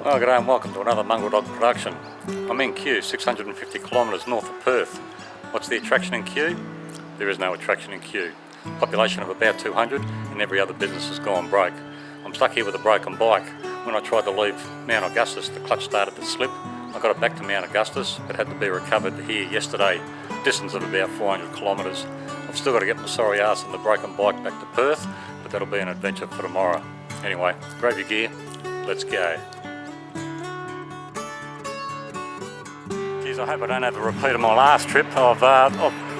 Well, g'day and welcome to another Mongrel Dog production. I'm in Kew, 650 kilometres north of Perth. What's the attraction in Kew? There is no attraction in Kew. Population of about 200 and every other business has gone broke. I'm stuck here with a broken bike. When I tried to leave Mount Augustus, the clutch started to slip. I got it back to Mount Augustus, but had to be recovered here yesterday, distance of about 400 kilometres. I've still got to get my sorry ass and the broken bike back to Perth, but that'll be an adventure for tomorrow. Anyway, grab your gear, let's go. I hope I don't have a repeat of my last trip. I've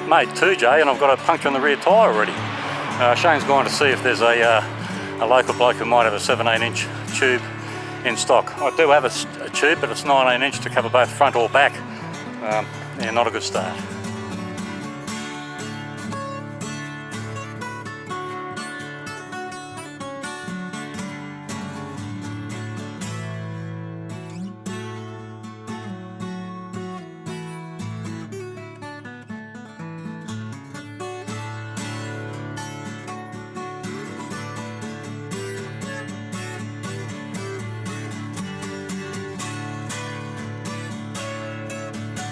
made 2J and I've got a puncture in the rear tyre already. Shane's gone to see if there's a local bloke who might have a 17-inch tube in stock. I do have a tube, but it's 19-inch to cover both front or back. Yeah, not a good start.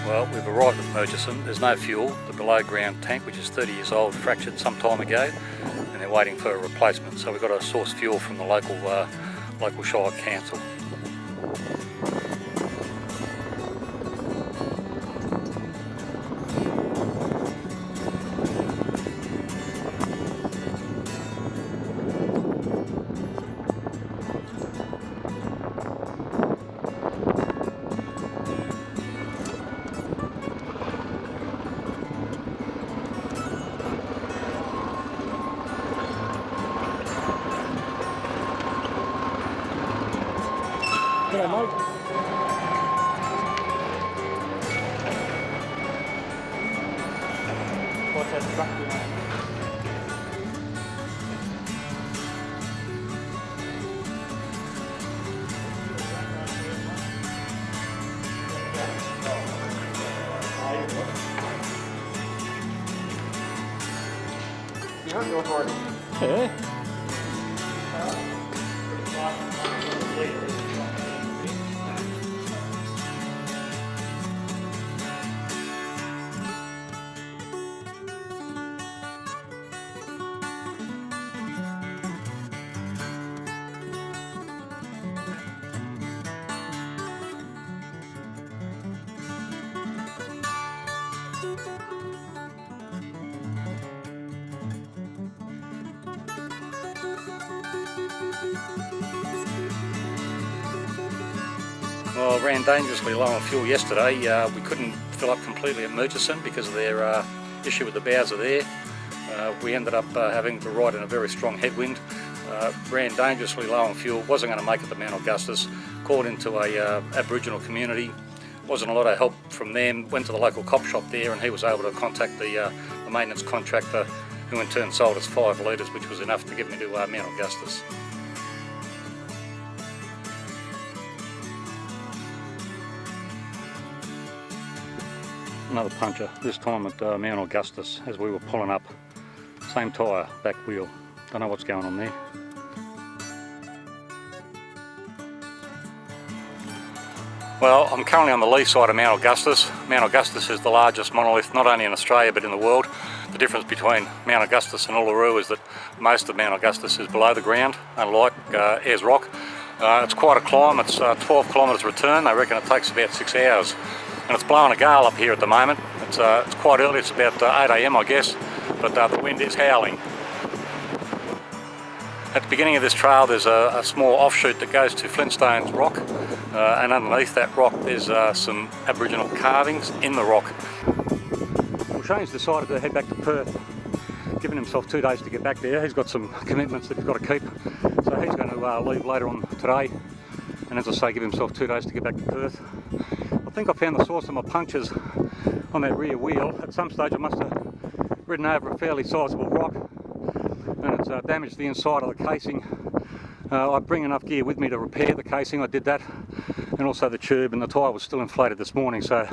Well, we've arrived at Murchison. There's no fuel. The below ground tank, which is 30 years old, fractured some time ago, and they're waiting for a replacement. So we've got to source fuel from the local Shire Council. Yeah, mate. What's that truck doing? You heard yours already? Yeah. Well, I ran dangerously low on fuel yesterday. We couldn't fill up completely at Murchison because of their issue with the Bowser there. We ended up having to ride in a very strong headwind. Ran dangerously low on fuel, wasn't going to make it to Mount Augustus. Called into a Aboriginal community. Wasn't a lot of help from them. Went to the local cop shop there and he was able to contact the maintenance contractor, who in turn sold us 5 litres, which was enough to get me to Mount Augustus. Another puncture, this time at Mount Augustus as we were pulling up. Same tyre, back wheel. Don't know what's going on there. Well, I'm currently on the lee side of Mount Augustus. Mount Augustus is the largest monolith not only in Australia but in the world. The difference between Mount Augustus and Uluru is that most of Mount Augustus is below the ground, unlike Ayers Rock. It's quite a climb. It's 12 kilometres return. They reckon it takes about 6 hours. And it's blowing a gale up here at the moment. It's quite early, it's about 8 AM I guess, but the wind is howling. At the beginning of this trail there's a small offshoot that goes to Flintstones Rock, and underneath that rock there's some Aboriginal carvings in the rock. Well, Shane's decided to head back to Perth, giving himself 2 days to get back there. He's got some commitments that he's got to keep, so he's going to leave later on today, and as I say, give himself 2 days to get back to Perth. I think I found the source of my punctures on that rear wheel. At some stage I must have ridden over a fairly sizable rock and it's damaged the inside of the casing. I bring enough gear with me to repair the casing. I did that, and also the tube, and the tyre was still inflated this morning, so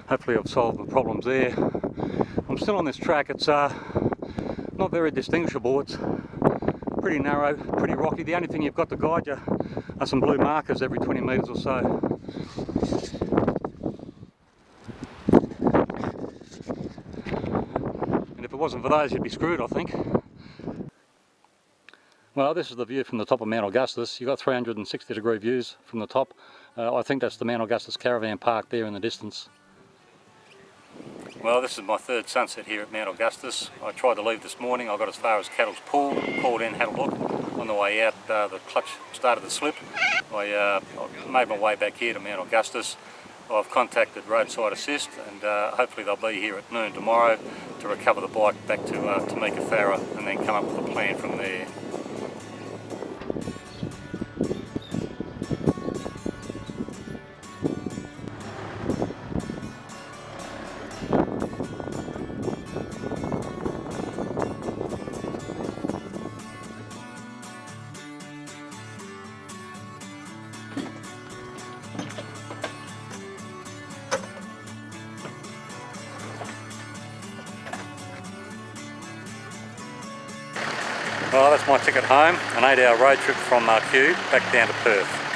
hopefully I've solved the problems there. I'm still on this track. It's not very distinguishable. It's pretty narrow, pretty rocky. The only thing you've got to guide you are some blue markers every 20 metres or so. And if it wasn't for those, you'd be screwed, I think. Well, this is the view from the top of Mount Augustus. You've got 360-degree views from the top. I think that's the Mount Augustus caravan park there in the distance. Well, this is my third sunset here at Mount Augustus. I tried to leave this morning. I got as far as Cattle's Pool, called in, had a look. On the way out, the clutch started to slip. I made my way back here to Mount Augustus. I've contacted Roadside Assist, and hopefully they'll be here at noon tomorrow to recover the bike back to Tamika Farah and then come up with a plan from there. Well, that's my ticket home, an 8-hour road trip from Kew back down to Perth.